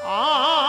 आ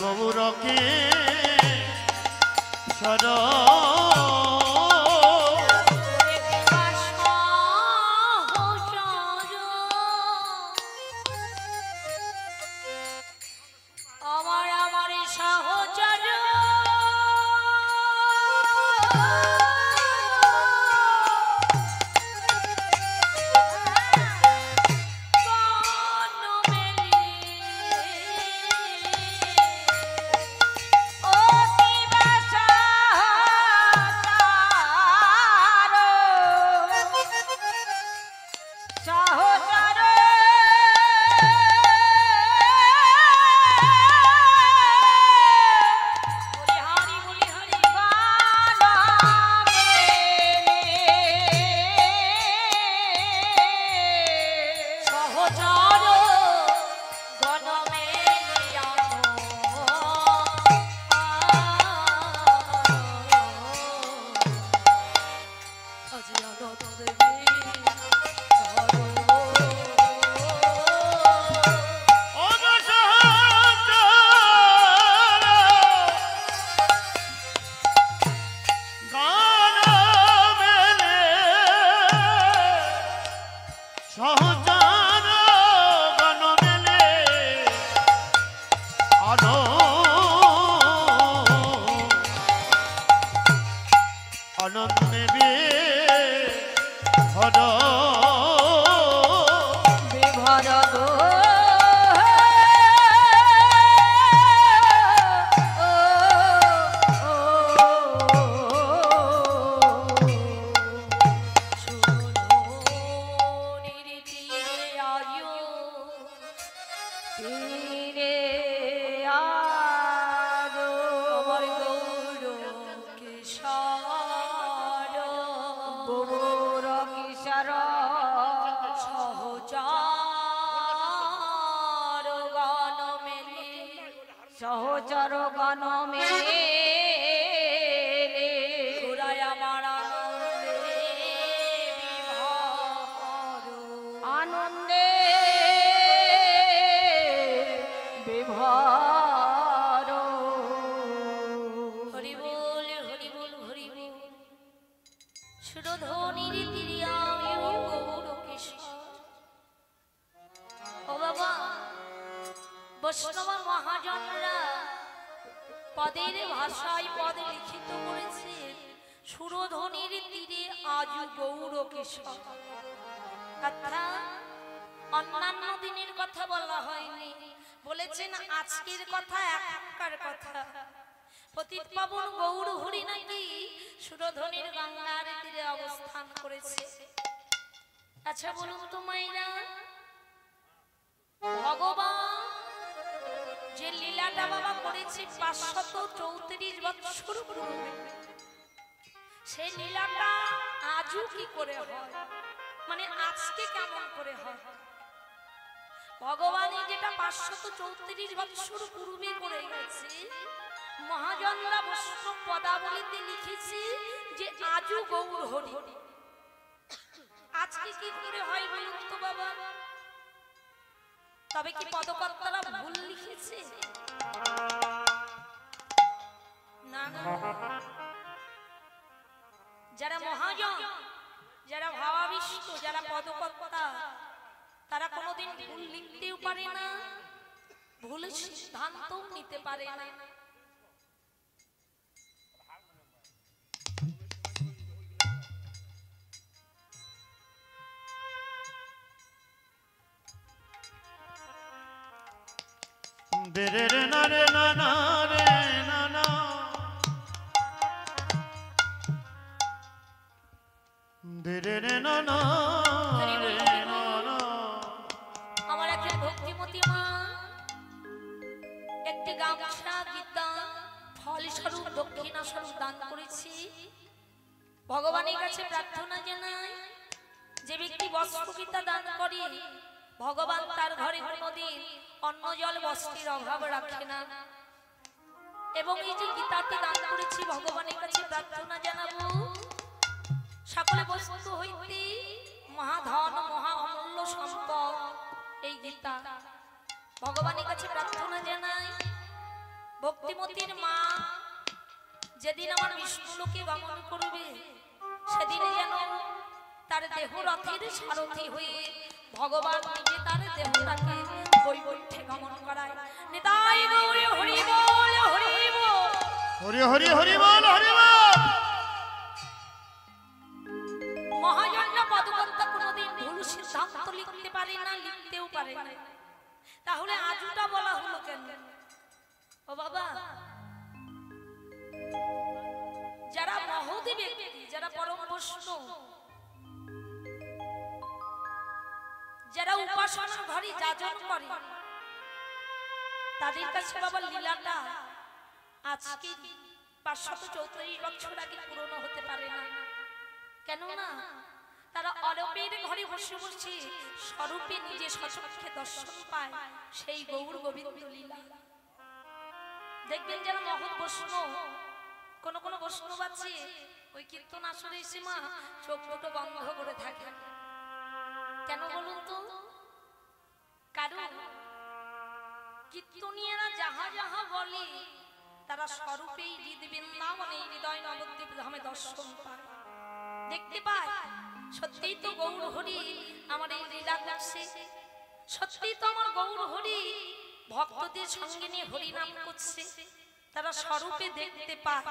গৌরকে সর সহচর গণ মেলে আনন্দে বিভোর হরি বল হরি বল হরি বল সুরধ্বনির তীরিয়া গৌর কিশোর ও বাবা বৈষ্ণব মহাজনরা পদের ভাষায় পদ লিখিত করেছে সুরধ্বনির তীরে আজ গৌর কিশোর অর্থাৎ অন্যান্য দিনের কথা বলা হয়নি বলেছেন আজকের কথা এখনকার কথা পতিত পাবন গৌর হরি নাকি সুরধ্বনির গঙ্গার তীরে অবস্থান করেছে আচ্ছা বলুন তো মাইরা ভগবান যে লীলাটা বাবা করেছে 534 বছর পূর্বে সেই লীলাটা আজও কি করে হয় মানে আজকে কেমন করে হয় ভগবানের যেটা 534 বছর পূর্বে করে গেছে মহাজনরা বৈষ্ণব পদাবলীতে লিখেছে যে আজও গৌর হরি আজকে কি করে হয় বলুন তো বাবা তবে কি পদকর্তারা ভুল লিখেছে না যারা মহাজন যারা ভাবাবিষ্ট যারা পদকর্তা তারা কোনোদিন ভুল লিখতেও পারে না ভুল সিদ্ধান্তও নিতে পারে না রে রে না রে না না রে না না রে রে না না রে না না আমার একজন ভক্তিমতী মা একটি গামছা গীতা ফলস্বরূপ দক্ষিণা স্বরূপ দান করেছি ভগবানের কাছে প্রার্থনা জানাই যে ব্যক্তি বস্ত্র গীতা দান করে ভগবান তার ঘরে কোনোদিন অন্ন জল বস্ত্রের অভাব রাখে না এবং এই যে গীতাটি দান করেছি ভগবানের কাছে প্রার্থনা জানাবো সকলে বস্তু হইতে মহাধন মহা অমূল্য সম্পদ এই গীতা ভগবানের কাছে প্রার্থনা জানাই ভক্তিমতীর মা যেদিন আমার বিষ্ণুলোকে গমন করবে সেদিনে যেন তার দেহ রথের সারথি হয়ে ভগবান নিজে তার দেহটাকে বৈকুণ্ঠে গমন করায়। নিতাই গৌর হরি বল হরি বল। হরি হরি হরি বল হরি বল। মহাজন্য পদকর্তা কোনোদিন ভুল সিদ্ধান্ত লিখতে পারে না, লিখতেও পারে না। তাহলে আজুটা বলা হলো কেন? ও বাবা, যারা মহৎ ব্যক্তি, যারা পরম বৈষ্ণব, যারা উপাসনা ঘরে যাজন করে, তাদের কাছে বাবা লীলাটা আজকে 534 বছর আগে পুরনো হতে পারে না। কেন না? তারা অরূপের ঘরে বসে বসে স্বরূপে নিজে সচক্ষে দর্শন পায় সেই গৌর গোবিন্দ লীলা। দেখবেন যারা মহৎ বৈষ্ণব, কোন কোন বৈষ্ণব আছে ওই কীর্তন আসরে এসে মা চোখ দুটো বন্ধ করে থাকে। কেন বলুন তো? কারণ কীর্তনীয়রা যাহা যাহা বলে তারা স্বরূপেই হৃদবৃন্দাবনে হৃদয় নবদ্বীপ ধামে দর্শন পায়, দেখতে পায়। সত্যিই তো গৌর হরি আমার এই লীলা করছে, সত্যিই তো আমার গৌর হরি ভক্তদের সঙ্গে নিয়ে হরি নাম করছে। তারা স্বরূপে দেখতে পায়,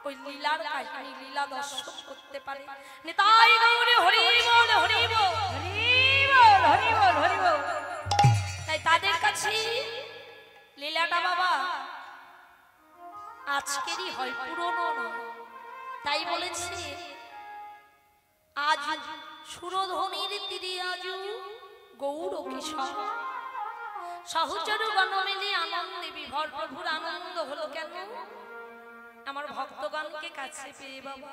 ওই লীলার কাহিনী লীলা দর্শন করতে পারে। নিতাই গৌর হরি বল হরি বল হরি বল হরি বল। তাই তাদের কাছে লীলাটা বাবা আজকেরই হয়, পুরনো নয়। তাই বলেছে আজ সুরধ্বনির তীরে আজ গৌর কিশোর সহচর গণ মিলে আনন্দে বিভোর। প্রভুর আনন্দ হলো কেন? আমার ভক্তগণকে কাছে পেয়ে বাবা,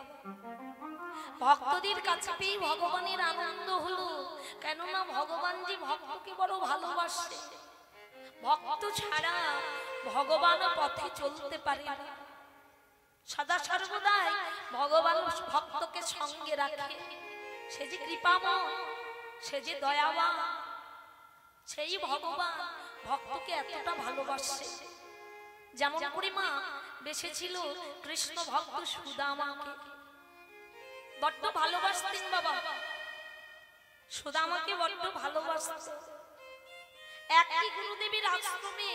ভক্তদের কাছে পেয়ে ভগবানের আনন্দ হলো। কেননা ভগবান যে ভক্তকে বড় ভালোবাসে, ভক্ত ছাড়া ভগবান পথে চলতে পারে না। সদা সর্বদাই ভগবান ভক্তকে সঙ্গে রাখে। সে যে কৃপাময়, সে যে দয়াবান, সেই ভগবান ভক্তকে এতটা ভালোবাসে। যেমন করে মা বেসেছিল কৃষ্ণ ভক্ত সুদামাকে, বড্ড ভালোবাসতেন বাবা। সুদামাকে বড্ড ভালোবাসতেন। একই গুরুদেবের আশ্রমে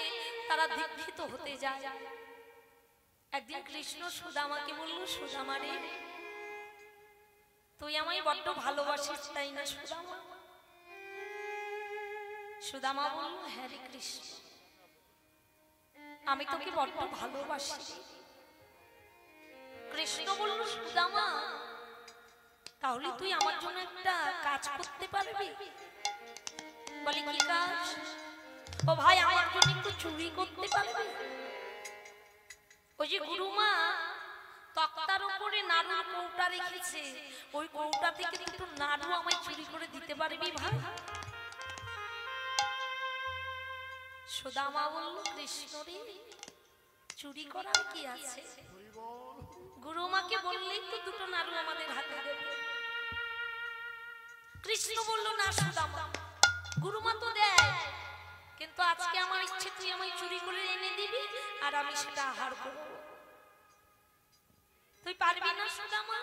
তারা দীক্ষিত হতে যায়। একদিন কৃষ্ণ সুদামাকে বলল, সুদামা রে, তুই আমায় বড্ড ভালোবাসিস তাই না সুদামা? সুদামা বলল, হ্যাঁ রে কৃষ্ণ, আমি তোকে বড্ড ভালোবাসি। কৃষ্ণ বলল, সুদামা তাহলে তুই আমার জন্য একটা কাজ করতে পারবি? বলে, কি কাজ? ও ভাই, আমার জন্য একটু চুরি করতে পারবি? ওই যে গুরুমা তক্তার উপরে নাড়ুর কৌটা রেখেছে, ওই কৌটা থেকে একটু নাড়ু আমায় চুরি করে দিতে পারবি ভাই? সুদামা বলল, কৃষ্ণ রে, চুরি করার কি আছে? গুরুমাকে বললেই তো দুটো নাড়ু আমাদের হাতে দেবে। কৃষ্ণ বলল, না সুদামা, গুরুমা তো দেয়, কিন্তু আজকে আমার ইচ্ছে তুই আমায় চুরি করে এনে দিবি আর আমি সেটা আহার করব। তুই পারবি না সুদামা?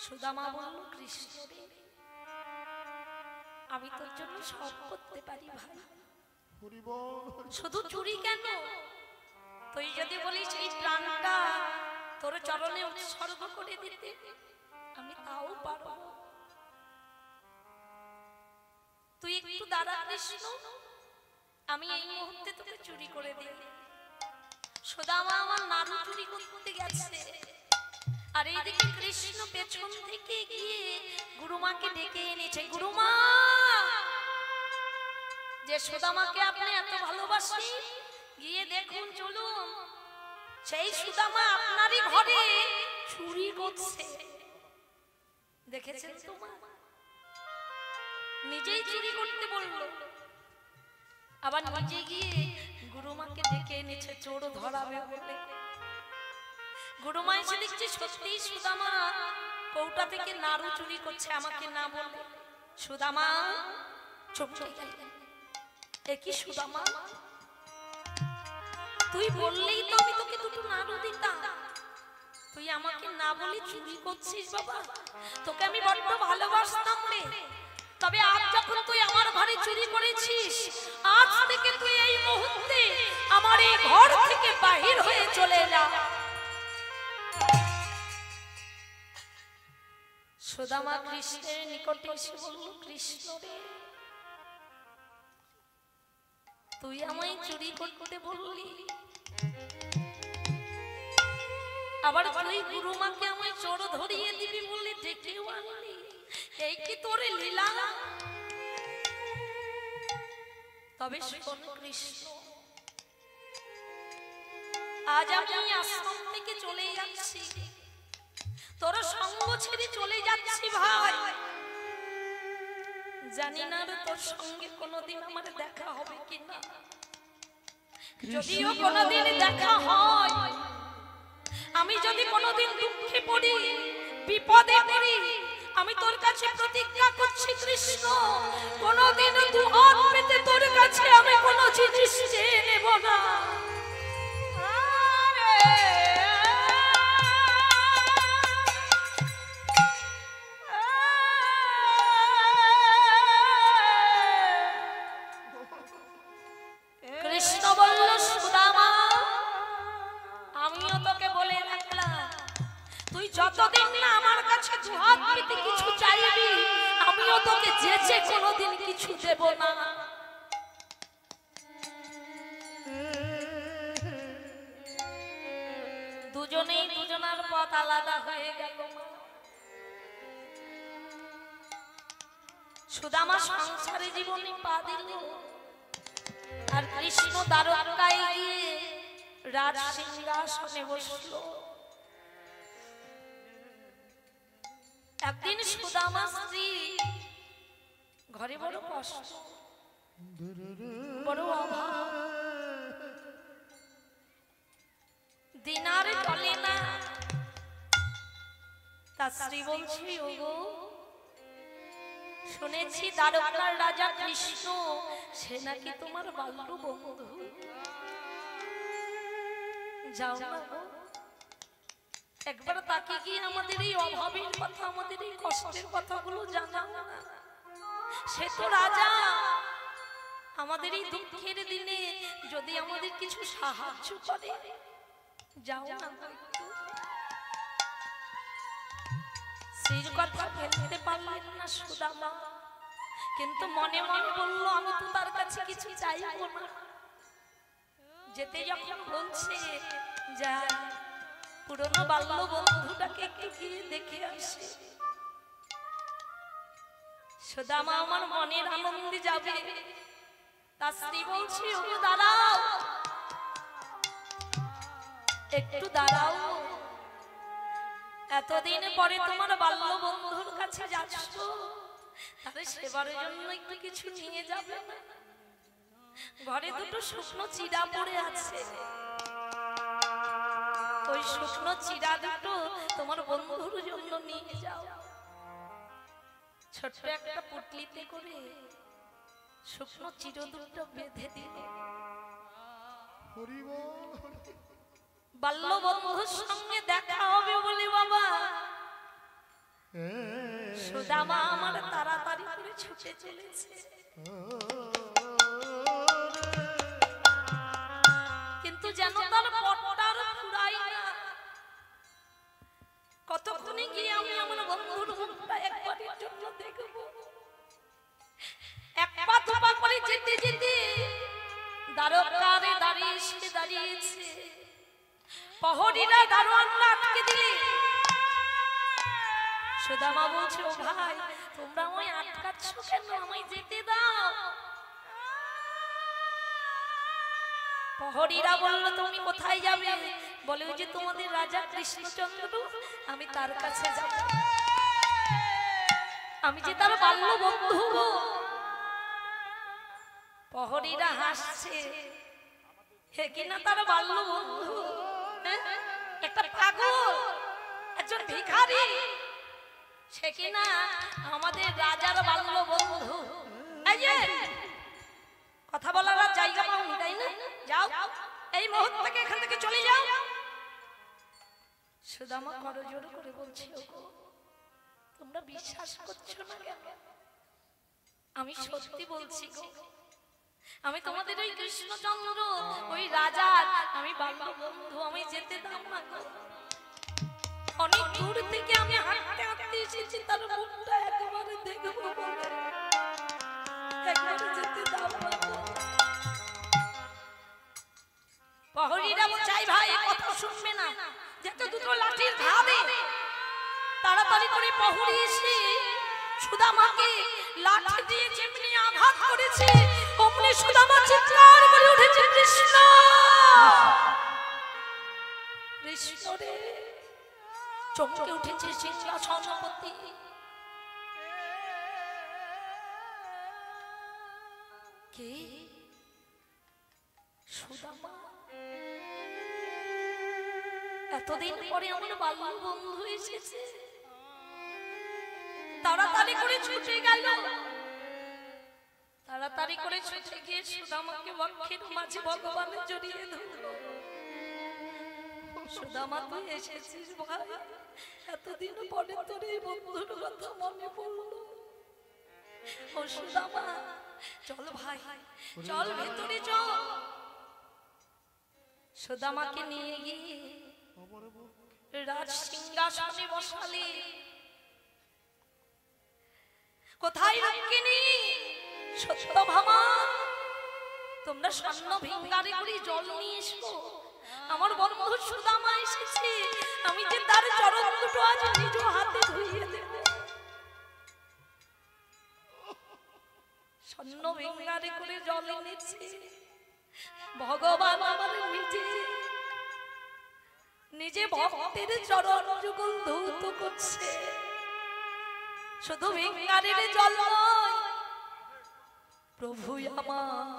সুদামা বলল, কৃষ্ণ রে, আমি তোর জন্য সব করতে পারি ভাই, শুধু চুরি কেন, তুই যদি বলিস এই প্রাণটা তোর চরণে উৎসর্গ করে দিতে, আমি তাও পারবো। তুই একটু দাঁড়া কৃষ্ণ, আমি এই মুহূর্তে তোকে চুরি করে দিই। সুদামা আমার নাড়ু চুরি করতে গেছে, আর এইদিকে কৃষ্ণ পেছন থেকে গিয়ে গুরুমাকে ডেকে এনেছে। গুরুমা, যে সুদামাকে আপনি এত ভালোবাসেন, গিয়ে দেখুন, চলুন, সেই সুদামা আপনারই ঘরে চুরি করছে। দেখেছেন তোমা? নিজেই চুরি করতে বলল, আবার নিজে গিয়ে গুরুমাকে ডেকে এনেছে চোর ধরাবে বলে। গুরুমা এসে দেখছে সত্যিই সুদামা কৌটা থেকে নাড়ু চুরি করছে, আমাকে না বলে। সুদামা চমকে গেল, এ কি সুদামা? তুই বললেই তো আমি তোকে দুটো নাড়ু দিতাম, তুই আমাকে না বলে চুরি করছিস বাবা। তোকে আমি বড্ড ভালোবাসতাম রে, তবে আজ যখন তুই আমার ঘরে চুরি করেছিস, আজ থেকে তুই এই মুহূর্তে আমার এই ঘর থেকে বাহির হয়ে চলে যা। সুদামা কৃষ্ণের নিকটে এসে বলল, কৃষ্ণ রে, তুই আমায় চুরি করতে বললি, আবার তুই গুরুমাকে আমায় চোর ধরিয়ে দিবি বললি, ডেকেও আনলি, এই কি তোর লীলা? তবে শোন কৃষ্ণ, আজ আমি আশ্রম থেকে চলে যাচ্ছি, তোর সঙ্গ ছেড়ে চলে যাচ্ছি ভাই। জানি না রে তোর সঙ্গে কোনোদিন আমার দেখা হবে কিনা, যদিও কোনোদিন দেখা হয়, আমি যদি কোনোদিন দুঃখে পড়ি, বিপদে পড়ি, আমি তোর কাছে প্রতিজ্ঞা করছি কৃষ্ণ, কোনোদিন দু হাত পেতে তোর কাছে আমি কোনো জিনিস চেয়ে নেব না। কৃষ্ণ বলল, সুদামা, আমিও তোকে বলে রাখলাম, তুই যতদিন না আমার কাছে দুহাত পেতে কিছু চাইবি, আমিও তোকে যেচে কোনোদিন কিছু দেব না। দুজনেই দুজনার পথ আলাদা হয়ে গেল। সুদামা সংসারে জীবনে পা দিল, আর কৃষ্ণ দ্বারকায় গিয়ে রাজ সিংহাসনে বসলো। একদিন সুদামা স্ত্রী ঘরে বড় কষ্ট, বড় অভাব, দিনারে চলে না। তার স্ত্রী বলছে, ওগো, শুনেছি দ্বারকার রাজা কৃষ্ণ, সে নাকি তোমার বাল্য বন্ধু, যাও না একবার তাকে গিয়ে আমাদের এই অভাবের কথা, আমাদের এই কষ্টের কথাগুলো জানাও না। সে তো রাজা, আমাদের এই দুঃখের দিনে যদি আমাদের কিছু সাহায্য করে, যাও না। স্ত্রীর কথা ফেলতে পারলেন না সুদামা, কিন্তু মনে মনে বলল, আমি তো তার কাছে কিছু চাইব না। যেতে যখন বলছে, যা পুরনো বাল্য বন্ধুটাকে একটু গিয়ে দেখে আসে। সুদামা আমার মনের আনন্দে যাবে। তার স্ত্রী বলছে, ও দাঁড়াও, একটু দাঁড়াও, এতদিন পরে তোমার বাল্য বন্ধুর কাছে যাচ্ছ, তাহলে সেবার জন্য একটু কিছু নিয়ে যাবে না? ঘরে দুটো শুকনো চিড়া পড়ে আছে, ওই শুকনো চিড়া দুটো তোমার বন্ধুর জন্য নিয়ে যাও। ছোট্ট একটা পুটলিতে করে শুকনো চিড়া দুটো বেঁধে দিল। বাল্য বন্ধুর সঙ্গে দেখা হবে বলে বাবা সুদামা আমার তাড়াতাড়ি করে ছুটে চলেছে। কিন্তু যেন তার পটটার ফুরাই না। কতক্ষণে গিয়ে আমি আমার বন্ধুর মুখটা একবারের জন্য দেখব। এক পা দুপা করে যেতে যেতে দ্বারকারে দাঁড়িয়েছে। প্রহরীরা দারোয়ানরা আটকে দিলে। সুদামা বলছে, ও ভাই, তোমরা আমায় আটকাচ্ছ কেন? আমায় যেতে দাও। প্রহরীরা বলল, তুমি কোথায় যাবে? বলে, ওই যে তোমাদের রাজা কৃষ্ণচন্দ্র, আমি তার কাছে যাব। আমি যে তার বাল্য বন্ধু। প্রহরীরা হাসছে, হে কিনা তার বাল্য বন্ধু, একটা পাগল, একজন ভিখারি, সে কিনা আমাদের রাজার বাল্য বন্ধু। এই যে কথা বলার জায়গা পাওনি, তাই না? যাও এই মুহূর্তে থেকে এখান থেকে চলে যাও। সুদামা করজোড় করে বলছে, ওগো তোমরা বিশ্বাস করছো না কেন? আমি সত্যি বলছি গো, আমি তোমাদের ওই কৃষ্ণচন্দ্র, ওই রাজা, আমি বাল্য বন্ধু, আমি যেতে দাও না গো। অনেক দূর থেকে আমি হাঁটতে হাঁটতে এসেছি, তার মুখটা একবারে দেখবো বলে, একবারে যেতে দাও না গো। প্রহরীরা চাই ভাই কথা শুনবে না, যেতে দুটো লাঠির ধারে তাড়াতাড়ি করে প্রহরী এসে সুদামাকে লাঠি দিয়ে যেমনি আঘাত করেছে, অমনি সুদামা চিৎকার করে উঠেছে, কৃষ্ণ কৃষ্ণ রে। চমকে উঠেছে সিংহাসনপতি। কে? সুদামা। এতদিন পরে আমার বাল্য বন্ধু এসেছে। তাড়াতাড়ি করে ছুটে গেল, তাড়াতাড়ি করে ছুটে গিয়ে সুদামাকে বক্ষের মাঝে ভগবানের জড়িয়ে ধরল। সুদামা তুই এসেছিস ভাই, এতদিন পরে তোর এই বন্ধুর কথা মনে পড়লো। ও সুদামা চল ভাই, চল ভেতরে চল। সুদামাকে নিয়ে গিয়ে রাজ সিংহাসনে বসালে। কোথায় রক্ষিণী, সত্যভামা, তোমরা স্বর্ণ ভিঙ্গারে করে জল নিয়ে এসো। আমার বন্ধু সুদামা এসেছে, আমি যে তার চরণ দুটো আজ নিজ হাতে ধুইয়ে দেব। স্বর্ণ ভিঙ্গারে করে জল এনেছে। ভগবান আমার নিজে ভক্তের চরণ যুগল ধৌত করছে। শুধু ভিঙ্গারের জল নয়, প্রভু আমার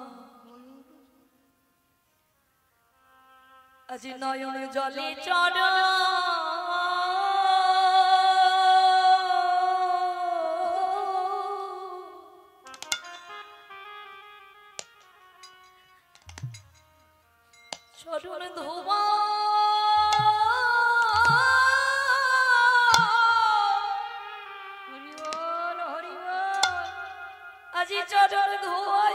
আজ নয়ন জলে চরণ চরণ ধোবা আজি চরণ ধোয়া